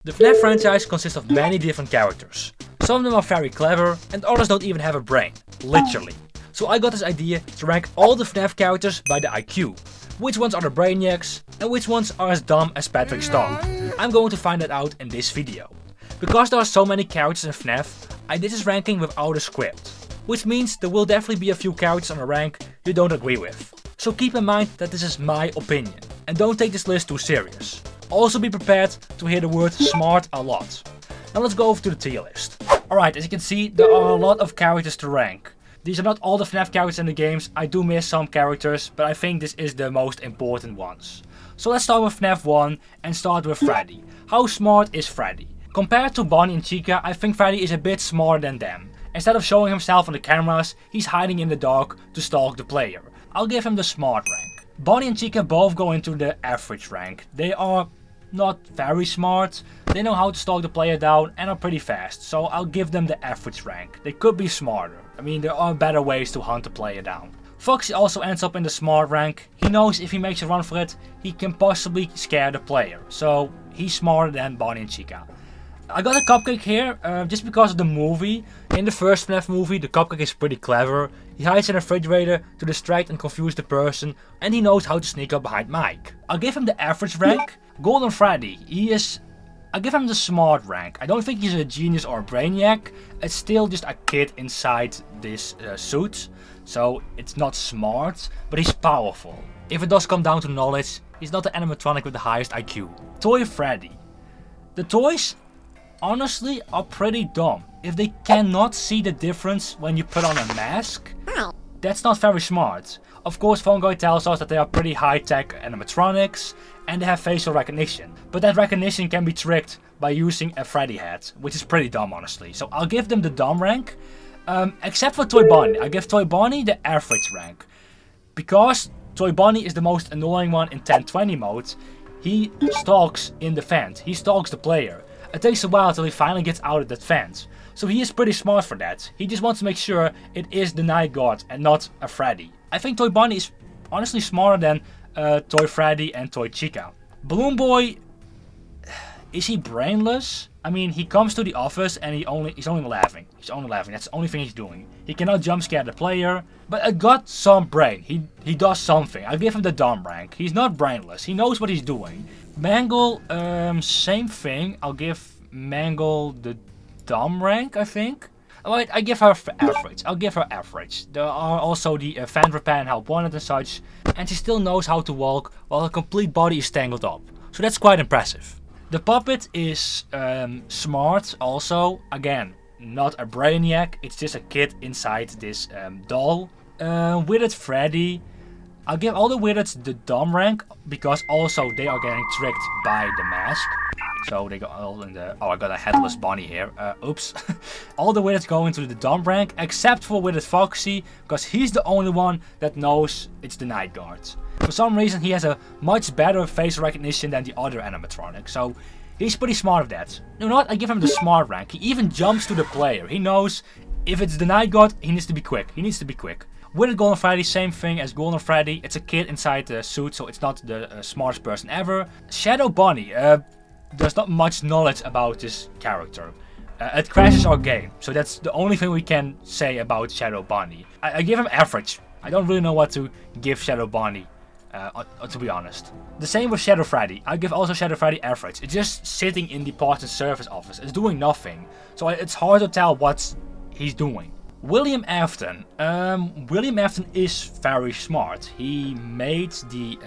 The FNAF franchise consists of many different characters. Some of them are very clever and others don't even have a brain, literally. So I got this idea to rank all the FNAF characters by the IQ. Which ones are the brainiacs and which ones are as dumb as Patrick's dog. I'm going to find that out in this video. Because there are so many characters in FNAF, I did this ranking without a script. Which means there will definitely be a few characters on the rank you don't agree with. So keep in mind that this is my opinion and don't take this list too serious. Also be prepared to hear the word smart a lot. Now let's go over to the tier list. Alright, as you can see, there are a lot of characters to rank. These are not all the FNAF characters in the games, I do miss some characters, but I think this is the most important ones. So let's start with FNAF 1 and start with Freddy. How smart is Freddy? Compared to Bonnie and Chica, I think Freddy is a bit smarter than them. Instead of showing himself on the cameras, he's hiding in the dark to stalk the player. I'll give him the smart rank. Bonnie and Chica both go into the average rank. They are not very smart, they know how to stalk the player down and are pretty fast, so I'll give them the average rank. They could be smarter. I mean, there are better ways to hunt the player down. Foxy also ends up in the smart rank. He knows if he makes a run for it, he can possibly scare the player, so he's smarter than Bonnie and Chica. I got a Cupcake here, just because of the movie. In the first FNAF movie, the Cupcake is pretty clever. He hides in a refrigerator to distract and confuse the person, and he knows how to sneak up behind Mike. I'll give him the average rank. Golden Freddy, I'll give him the smart rank. I don't think he's a genius or a brainiac. It's still just a kid inside this suit, so it's not smart, but he's powerful. If it does come down to knowledge, he's not the animatronic with the highest IQ. Toy Freddy. The toys honestly are pretty dumb. If they cannot see the difference when you put on a mask, that's not very smart. Of course, Phone Guy tells us that they are pretty high-tech animatronics and they have facial recognition. But that recognition can be tricked by using a Freddy hat, which is pretty dumb honestly. So I'll give them the dumb rank. Except for Toy Bonnie. I give Toy Bonnie the average rank. Because Toy Bonnie is the most annoying one in 1020 mode. He stalks in the vent. He stalks the player. It takes a while till he finally gets out of that vent. So he is pretty smart for that. He just wants to make sure it is the Night Guard and not a Freddy. I think Toy Bonnie is honestly smarter than Toy Freddy and Toy Chica. Balloon Boy, is he brainless? I mean, he comes to the office and he's only laughing. He's only laughing. That's the only thing he's doing. He cannot jump scare the player, but it got some brain. He does something. I'll give him the dumb rank. He's not brainless. He knows what he's doing. Mangle, same thing. I'll give Mangle the dumb rank, I think. Alright, I give her average. I'll give her average. There are also the fan repair and help wanted and such, and she still knows how to walk while her complete body is tangled up. So that's quite impressive. The puppet is smart also. Again, not a brainiac. It's just a kid inside this doll. Withered Freddy. I'll give all the Withereds the dumb rank because also they are getting tricked by the mask. So they go all in the... Oh, I got a headless Bonnie here. Oops. All the Withereds go into the dumb rank except for Withered Foxy because he's the only one that knows it's the Night Guard. For some reason he has a much better facial recognition than the other animatronics. So he's pretty smart of that. You know what? I give him the smart rank. He even jumps to the player. He knows if it's the Night Guard, he needs to be quick. He needs to be quick. Withered Golden Freddy, same thing as Golden Freddy. It's a kid inside the suit, so it's not the smartest person ever. Shadow Bonnie. There's not much knowledge about this character. It crashes our game, so that's the only thing we can say about Shadow Bonnie. I give him average. I don't really know what to give Shadow Bonnie, to be honest. The same with Shadow Freddy. I give also Shadow Freddy average. It's just sitting in the parts and service office. It's doing nothing, so it's hard to tell what he's doing. William Afton. William Afton is very smart. He made the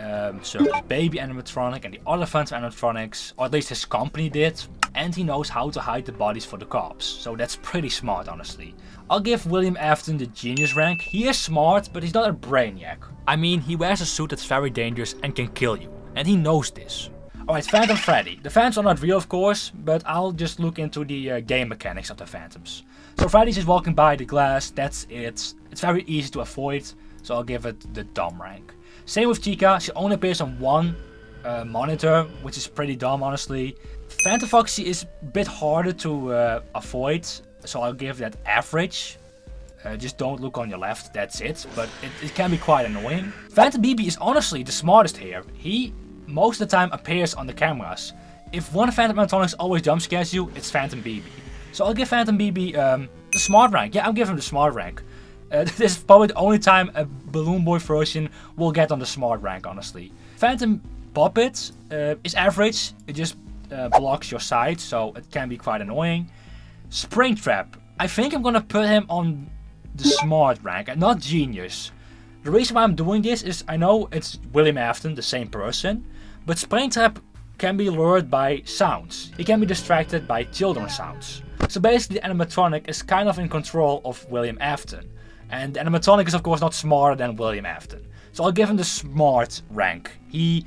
Circus Baby animatronic and the other Phantom animatronics, or at least his company did, and he knows how to hide the bodies for the cops. So that's pretty smart, honestly. I'll give William Afton the genius rank. He is smart, but he's not a brainiac. I mean, he wears a suit that's very dangerous and can kill you, and he knows this. Alright, Phantom Freddy. The Phantoms are not real, of course, but I'll just look into the game mechanics of the Phantoms. So Freddy's just walking by the glass, that's it. It's very easy to avoid, so I'll give it the dumb rank. Same with Chica, she only appears on one monitor, which is pretty dumb honestly. Phantom Foxy is a bit harder to avoid, so I'll give that average. Just don't look on your left, that's it, but it can be quite annoying. Phantom BB is honestly the smartest here. He most of the time appears on the cameras. if one Phantom animatronics always jump scares you, it's Phantom BB. So I'll give Phantom BB the smart rank. Yeah, I'll give him the smart rank. This is probably the only time a Balloon Boy version will get on the smart rank, honestly. Phantom Puppet is average. It just blocks your sight, so it can be quite annoying. Springtrap. I think I'm gonna put him on the smart rank and not genius. The reason why I'm doing this is I know it's William Afton, the same person, but Springtrap can be lured by sounds. He can be distracted by children's sounds. So basically the animatronic is kind of in control of William Afton. And the animatronic is of course not smarter than William Afton. So I'll give him the smart rank. He's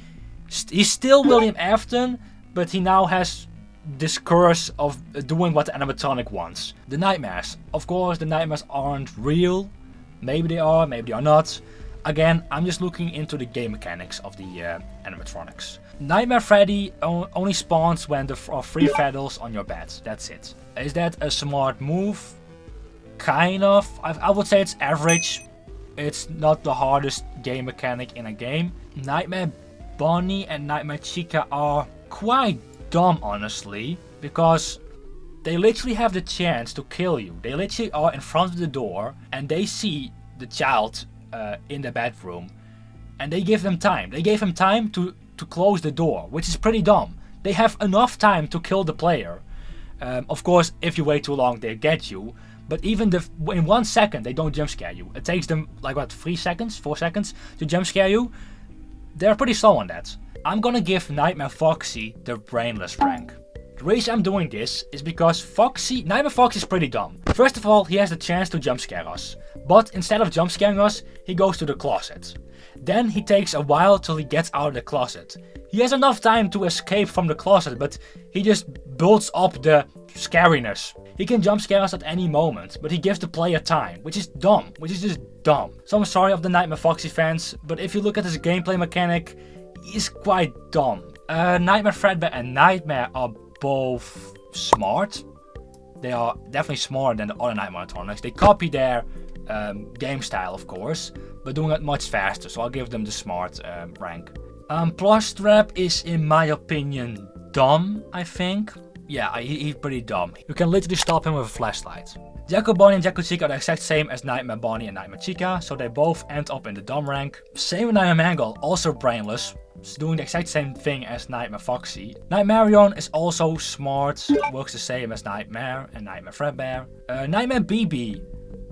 still William Afton, but he now has this curse of doing what the animatronic wants. The nightmares. Of course the nightmares aren't real. Maybe they are, maybe they are not. Again, I'm just looking into the game mechanics of the animatronics. Nightmare Freddy only spawns when there are 3 Faddles on your bed. That's it. Is that a smart move? Kind of. I would say it's average. It's not the hardest game mechanic in a game. Nightmare Bonnie and Nightmare Chica are quite dumb, honestly, because they literally have the chance to kill you. They literally are in front of the door and they see the child in the bedroom and they give them time. They gave him time to close the door, which is pretty dumb. They have enough time to kill the player. Of course, if you wait too long, they get you. But even in 1 second, they don't jump scare you. It takes them like what, 3 seconds, 4 seconds to jump scare you. They're pretty slow on that. I'm gonna give Nightmare Foxy the brainless rank. The reason I'm doing this is because Nightmare Foxy is pretty dumb. First of all, he has the chance to jump scare us. But instead of jump scaring us, he goes to the closet. Then he takes a while till he gets out of the closet. He has enough time to escape from the closet, but he just builds up the scariness. He can jump scare us at any moment, but he gives the player time, which is dumb, which is just dumb. So I'm sorry of the Nightmare Foxy fans, but if you look at his gameplay mechanic, he's quite dumb. Nightmare Fredbear and Nightmare are both smart. They are definitely smarter than the other Nightmare animatronics. They copy their game style, of course, but doing it much faster, so I'll give them the smart rank. Plushtrap is, in my opinion, dumb, I think. Yeah, he's pretty dumb. You can literally stop him with a flashlight. Jacko Bonnie and Jacko Chica are the exact same as Nightmare Bonnie and Nightmare Chica, so they both end up in the dumb rank. Same with Nightmare Mangle, also brainless. It's doing the exact same thing as Nightmare Foxy. Nightmarion is also smart, works the same as Nightmare and Nightmare Fredbear. Nightmare BB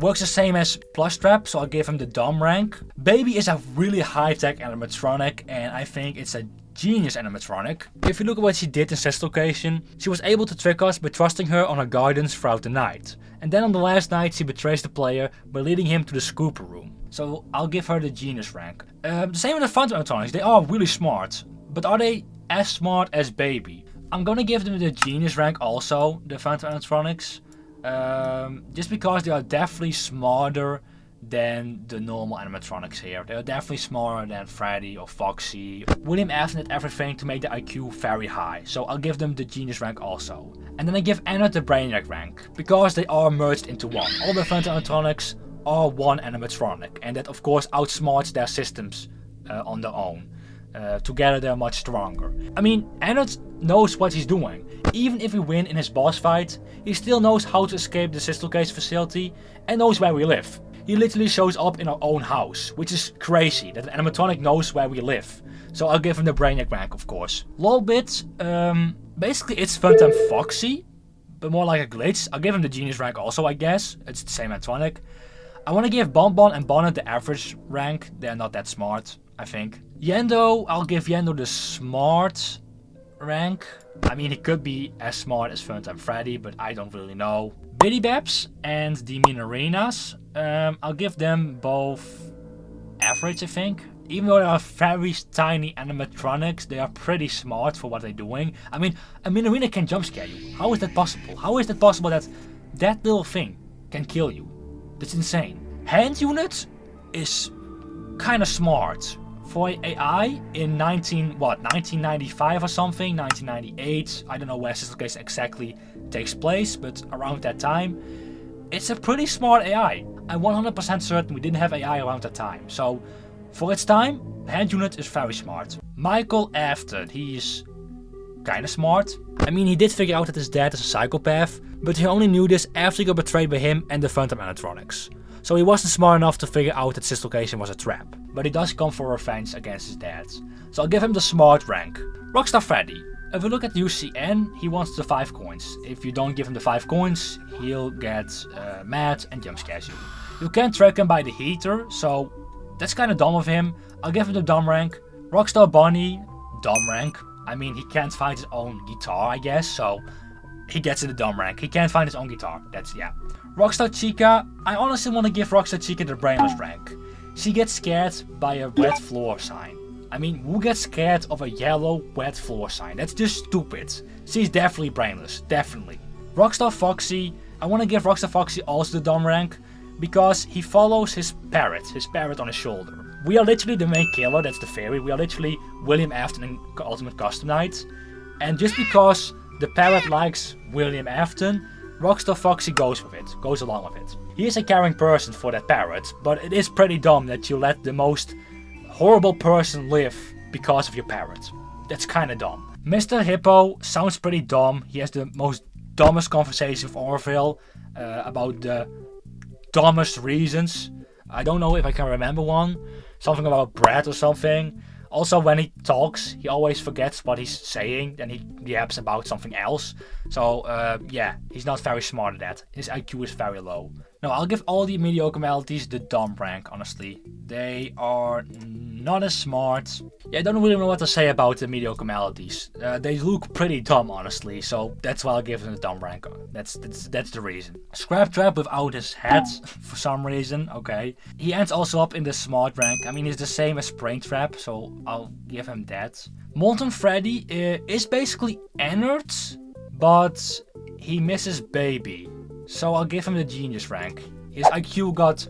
works the same as Plushtrap, so I'll give him the dumb rank. Baby is a really high-tech animatronic, and I think it's a genius animatronic. If you look at what she did in Seth's location, she was able to trick us by trusting her on her guidance throughout the night. And then on the last night, she betrays the player by leading him to the scooper room. So I'll give her the genius rank. The same with the Phantom animatronics, they are really smart. But are they as smart as Baby? I'm gonna give them the genius rank also, the Phantom animatronics. Just because they are definitely smarter than the normal animatronics here. They are definitely smarter than Freddy or Foxy. William Afton did everything to make the IQ very high, so I'll give them the genius rank also. And then I give Anna the brainiac rank, because they are merged into one. All the Phantom animatronics are one animatronic, and that of course outsmarts their systems on their own. Together they're much stronger. I mean, Anna knows what he's doing. Even if we win in his boss fight, he still knows how to escape the System Case facility and knows where we live. He literally shows up in our own house, which is crazy that an animatronic knows where we live. So I'll give him the brainiac rank, of course. Lolbit, basically it's Phantom Foxy, but more like a glitch. I'll give him the genius rank also, I guess. It's the same animatronic. I want to give Bonbon and Bonnet the average rank. They're not that smart, I think. Yendo, I'll give Yendo the smart rank. I mean, he could be as smart as Phantom Freddy, but I don't really know. Biddy Babs and the Minarinas, I'll give them both average, I think. Even though they are very tiny animatronics, they are pretty smart for what they're doing. I mean, a Minarina can jump scare you. How is that possible? How is that possible that that little thing can kill you? That's insane. Hand Unit is kind of smart. For AI in 1995 or something, 1998, I don't know where System Case exactly takes place, but around that time, it's a pretty smart AI. I'm 100% certain we didn't have AI around that time, so for its time, Hand Unit is very smart. Michael Afton, he's kinda smart. I mean, he did figure out that his dad is a psychopath, but he only knew this after he got betrayed by him and the Phantom animatronics. So he wasn't smart enough to figure out that his location was a trap. But he does come for revenge against his dad. So I'll give him the smart rank. Rockstar Freddy. If we look at UCN, he wants the 5 coins. If you don't give him the 5 coins, he'll get mad and jump scares you. You can't track him by the heater, so that's kinda dumb of him. I'll give him the dumb rank. Rockstar Bunny, dumb rank. I mean, he can't find his own guitar, I guess, so he gets in the dumb rank. He can't find his own guitar, yeah. Rockstar Chica, I honestly want to give Rockstar Chica the brainless rank. She gets scared by a wet floor sign. I mean, who gets scared of a yellow wet floor sign? That's just stupid. She's definitely brainless, definitely. Rockstar Foxy, I want to give Rockstar Foxy also the dumb rank, because he follows his parrot on his shoulder. We are literally the main killer, that's the theory. We are literally William Afton in Ultimate Custom Night. And just because the parrot likes William Afton, Rockstar Foxy goes along with it. He is a caring person for that parrot, but it is pretty dumb that you let the most horrible person live because of your parrot. That's kinda dumb. Mr. Hippo sounds pretty dumb. He has the most dumbest conversation with Orville about the dumbest reasons. I don't know if I can remember one. Something about bread or something. Also, when he talks, he always forgets what he's saying, then he yaps about something else. So, yeah, he's not very smart at that. His IQ is very low. No, I'll give all the mediocre melodies the dumb rank, honestly. They are not as smart. Yeah, I don't really know what to say about the mediocre melodies. They look pretty dumb, honestly, so that's why I'll give them the dumb rank. That's the reason. Scrap Trap without his head, for some reason, okay. He ends also up in the smart rank. I mean, he's the same as Springtrap, so I'll give him that. Molten Freddy is basically Ennard, but he misses Baby. So I'll give him the genius rank. His IQ got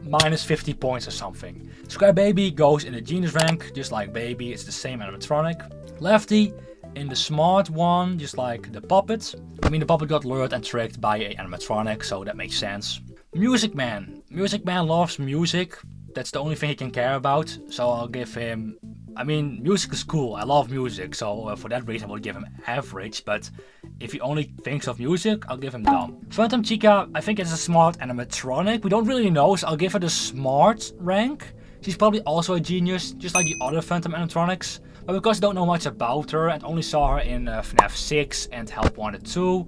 minus 50 points or something. Scrap Baby goes in the genius rank, just like Baby, it's the same animatronic. Lefty in the smart one, just like the puppet. I mean, the puppet got lured and tricked by an animatronic, so that makes sense. Music Man. Music Man loves music. That's the only thing he can care about, so I'll give him... I mean, music is cool, I love music, so for that reason I will give him average, but if he only thinks of music, I'll give him dumb. Phantom Chica, I think it's a smart animatronic, we don't really know, so I'll give her the smart rank. She's probably also a genius, just like the other Phantom animatronics, but because I don't know much about her and only saw her in FNAF 6 and Help Wanted 2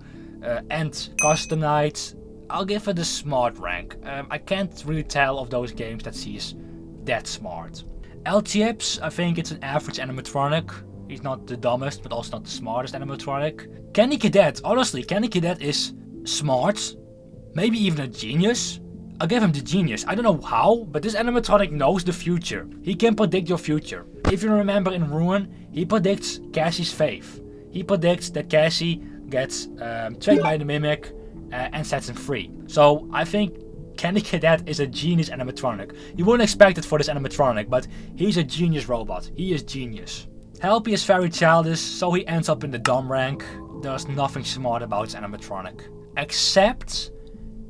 and Custom Night, I'll give her the smart rank. I can't really tell of those games that she's that smart. L-Chips, I think it's an average animatronic. He's not the dumbest, but also not the smartest animatronic. Candy Cadet, honestly, Candy Cadet is smart. Maybe even a genius. I'll give him the genius. I don't know how, but this animatronic knows the future. He can predict your future. If you remember in Ruin, he predicts Cassie's fate. He predicts that Cassie gets tracked by the Mimic and sets him free. So I think Candy Cadet is a genius animatronic. You wouldn't expect it for this animatronic, but he's a genius robot. He is genius. Helpy is very childish, so he ends up in the dumb rank. There's nothing smart about his animatronic. Except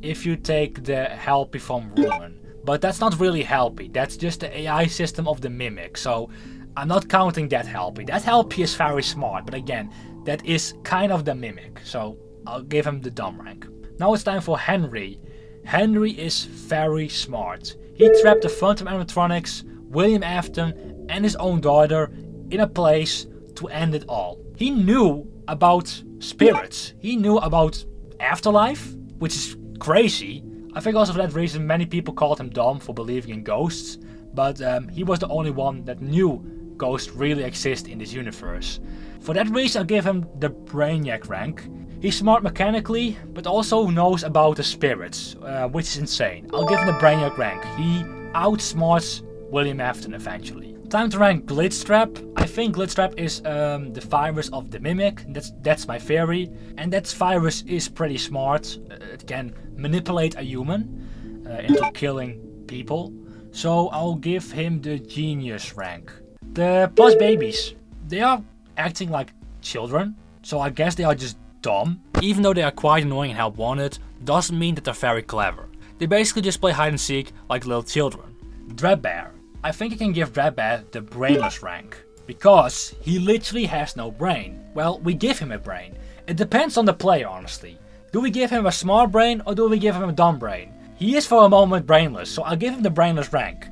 if you take the Helpy from Ruin. But that's not really Helpy. That's just the AI system of the Mimic. So I'm not counting that Helpy. That Helpy is very smart, but again, that is kind of the Mimic. So I'll give him the dumb rank. Now it's time for Henry. Henry is very smart. He trapped the Phantom animatronics, William Afton and his own daughter in a place to end it all. He knew about spirits. He knew about afterlife, which is crazy. I think also for that reason many people called him dumb for believing in ghosts, but he was the only one that knew ghosts really exist in this universe. For that reason I'll give him the Brainiac rank. He's smart mechanically, but also knows about the spirits, which is insane. I'll give him the Brainiac rank. He outsmarts William Afton eventually. Time to rank Glitchtrap. I think Glitchtrap is the virus of the Mimic. That's my theory. And that virus is pretty smart. It can manipulate a human into killing people. So I'll give him the Genius rank. The Plus Babies. They are acting like children. So I guess they are just dumb. Even though they are quite annoying and Help Wanted, doesn't mean that they're very clever. They basically just play hide and seek like little children. Dreadbear. I think I can give Dreadbear the brainless rank. Because he literally has no brain. Well, we give him a brain. It depends on the player, honestly. Do we give him a smart brain or do we give him a dumb brain? He is for a moment brainless, so I'll give him the brainless rank.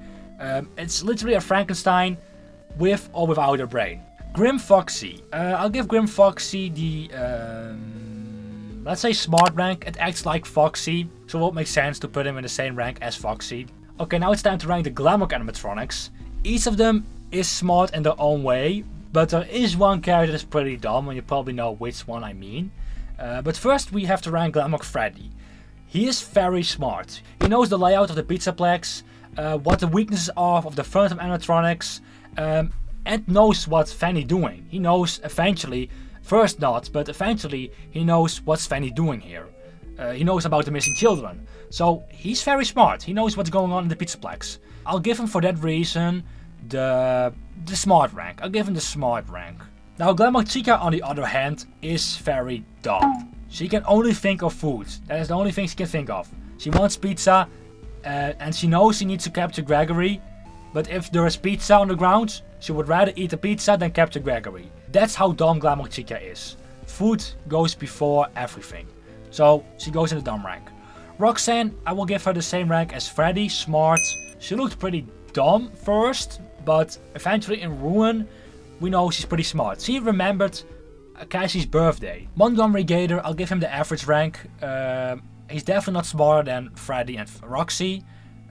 It's literally a Frankenstein with or without a brain. Grim Foxy. I'll give Grim Foxy the, let's say smart rank. It acts like Foxy, so it won't make sense to put him in the same rank as Foxy. Okay, now it's time to rank the Glamour animatronics. Each of them is smart in their own way, but there is one character that's pretty dumb, and you probably know which one I mean. But first we have to rank Glamour Freddy. He is very smart. He knows the layout of the Pizzaplex, what the weaknesses are of the front of animatronics, and knows what's Fanny doing. He knows eventually, first not, but eventually he knows what's Fanny doing here. He knows about the missing children. So he's very smart. He knows what's going on in the Pizzaplex. I'll give him for that reason the smart rank. I'll give him the smart rank. Now Glamour Chica on the other hand is very dumb. She can only think of food. That is the only thing she can think of. She wants pizza and she knows she needs to capture Gregory. But if there is pizza on the ground, she would rather eat the pizza than capture Gregory. That's how dumb Glamour Chica is. Food goes before everything. So she goes in the dumb rank. Roxanne, I will give her the same rank as Freddy, smart. She looked pretty dumb first, but eventually in Ruin, we know she's pretty smart. She remembered Cassie's birthday. Montgomery Gator, I'll give him the average rank. He's definitely not smarter than Freddy and Roxy,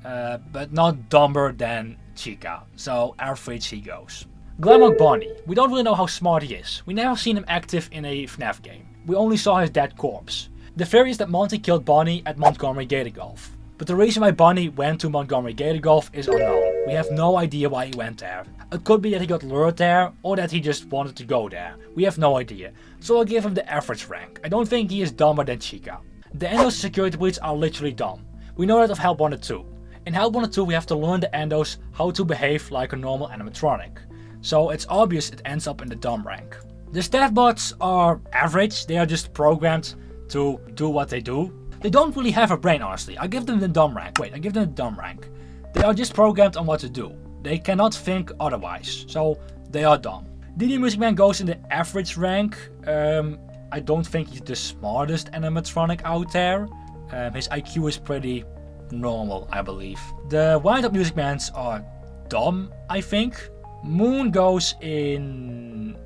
but not dumber than Chica. So average he goes. Glamour Bonnie, we don't really know how smart he is. We never seen him active in a FNAF game. We only saw his dead corpse. The theory is that Monty killed Bonnie at Montgomery Gator Golf. But the reason why Bonnie went to Montgomery Gator Golf is unknown. We have no idea why he went there. It could be that he got lured there, or that he just wanted to go there. We have no idea. So I'll give him the average rank. I don't think he is dumber than Chica. The Endos security breach are literally dumb. We know that of Help Wanted 2. In Help Wanted 2 we have to learn the Endos how to behave like a normal animatronic. So it's obvious it ends up in the dumb rank. The staff bots are average. They are just programmed to do what they do. They don't really have a brain, honestly. I give them the dumb rank. Wait, I give them the dumb rank. They are just programmed on what to do. They cannot think otherwise. So they are dumb. DD Music Man goes in the average rank. I don't think he's the smartest animatronic out there. His IQ is pretty normal, I believe. The Wind Up Music Mans are dumb, I think. Moon goes in...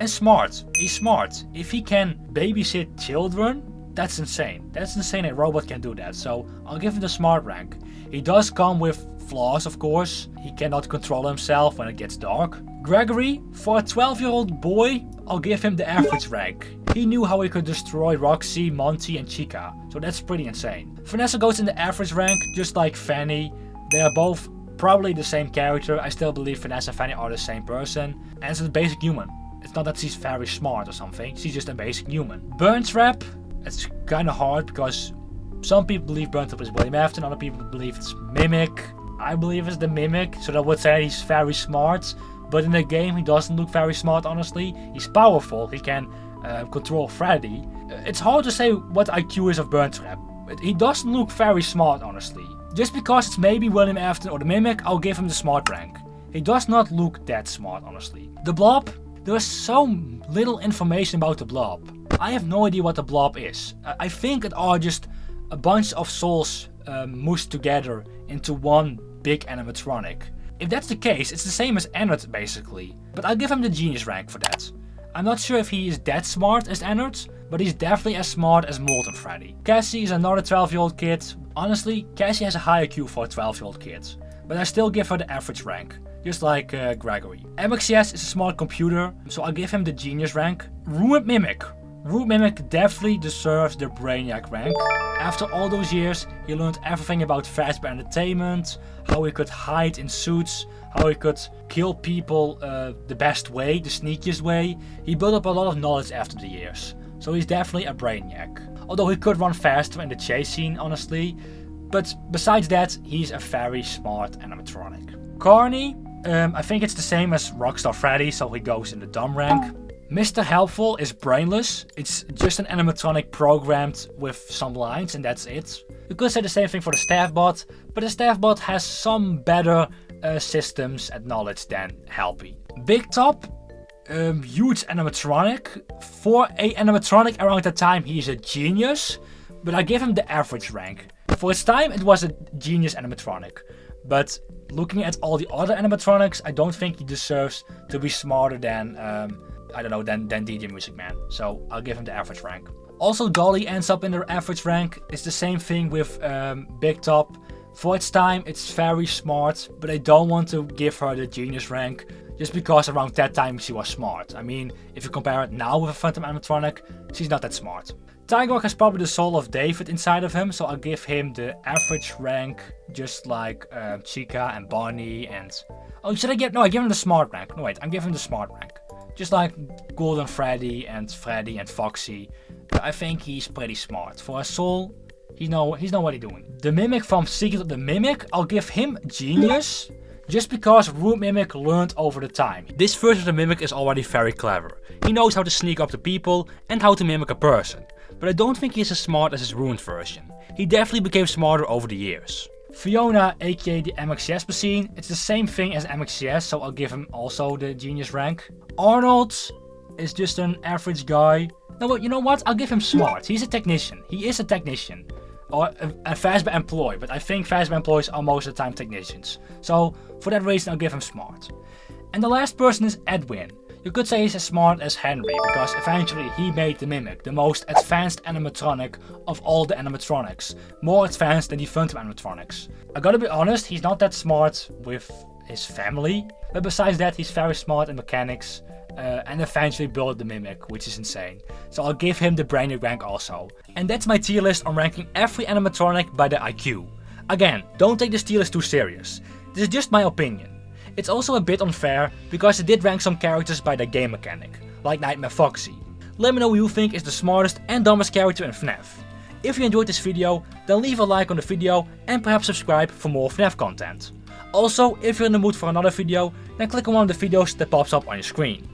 and smart. He's smart. If he can babysit children, that's insane. That's insane a robot can do that. So I'll give him the smart rank. He does come with flaws, of course. He cannot control himself when it gets dark. Gregory, for a 12-year-old boy, I'll give him the average rank. He knew how he could destroy Roxy, Monty and Chica. So that's pretty insane. Vanessa goes in the average rank, just like Fanny. They are both probably the same character. I still believe Vanessa and Fanny are the same person. And it's a basic human. It's not that she's very smart or something. She's just a basic human. Burntrap, it's kind of hard because some people believe Burntrap is William Afton. Other people believe it's Mimic. I believe it's the Mimic. So that would say he's very smart. But in the game he doesn't look very smart, honestly. He's powerful. He can control Freddy. It's hard to say what IQ is of Burntrap. He doesn't look very smart, honestly. Just because it's maybe William Afton or the Mimic, I'll give him the smart rank. He does not look that smart, honestly. The Blob, there is so little information about the Blob. I have no idea what the Blob is. I think it are just a bunch of souls mushed together into one big animatronic. If that's the case, it's the same as Ennard basically. But I'll give him the genius rank for that. I'm not sure if he is that smart as Ennard, but he's definitely as smart as Molten Freddy. Cassie is another 12-year-old kid. Honestly, Cassie has a high IQ for a 12-year-old kid. But I still give her the average rank, just like Gregory. MXCS is a smart computer, so I'll give him the genius rank. Ruined Mimic. Ruined Mimic definitely deserves the Brainiac rank. After all those years, he learned everything about Fazbear Entertainment, how he could hide in suits, how he could kill people the best way, the sneakiest way. He built up a lot of knowledge after the years. So he's definitely a Brainiac. Although he could run faster in the chase scene, honestly. But besides that, he's a very smart animatronic. Carney, I think it's the same as Rockstar Freddy, so he goes in the dumb rank. Mr. Helpful is brainless. It's just an animatronic programmed with some lines and that's it. You could say the same thing for the staff bot, but the staff bot has some better systems and knowledge than Helpy. Big Top, huge animatronic. For a animatronic around that time, he's a genius, but I give him the average rank. For its time, it was a genius animatronic, but looking at all the other animatronics, I don't think he deserves to be smarter than, I don't know, than DJ Music Man. So I'll give him the average rank. Also, Dolly ends up in the average rank. It's the same thing with Big Top. For its time, it's very smart, but I don't want to give her the genius rank just because around that time she was smart. I mean, if you compare it now with a Phantom animatronic, she's not that smart. Tiger has probably the soul of David inside of him, so I'll give him the average rank, just like Chica and Bonnie and... Oh, should I give... No, I give him the smart rank. No, wait, I'm giving him the smart rank. Just like Golden Freddy and Foxy. But I think he's pretty smart. For a soul, he knows what he's doing. The Mimic from Secret of the Mimic, I'll give him genius. Just because Rude Mimic learned over the time. This version of the Mimic is already very clever. He knows how to sneak up to people and how to mimic a person. But I don't think he's as smart as his ruined version. He definitely became smarter over the years. Fiona, aka the MXCS machine, it's the same thing as MXCS, so I'll give him also the genius rank. Arnold is just an average guy. No, but you know what? I'll give him smart. He's a technician. He is a technician. Or a Fazbear employee, but I think Fazbear employees are most of the time technicians. So, for that reason, I'll give him smart. And the last person is Edwin. You could say he's as smart as Henry, because eventually he made the Mimic, the most advanced animatronic of all the animatronics. More advanced than the Phantom animatronics. I gotta be honest, he's not that smart with his family, but besides that he's very smart in mechanics, and eventually built the Mimic, which is insane. So I'll give him the Brainy rank also. And that's my tier list on ranking every animatronic by the IQ. Again, don't take this tier list too serious. This is just my opinion. It's also a bit unfair, because I did rank some characters by their game mechanic, like Nightmare Foxy. Let me know who you think is the smartest and dumbest character in FNAF. If you enjoyed this video, then leave a like on the video and perhaps subscribe for more FNAF content. Also, if you're in the mood for another video, then click on one of the videos that pops up on your screen.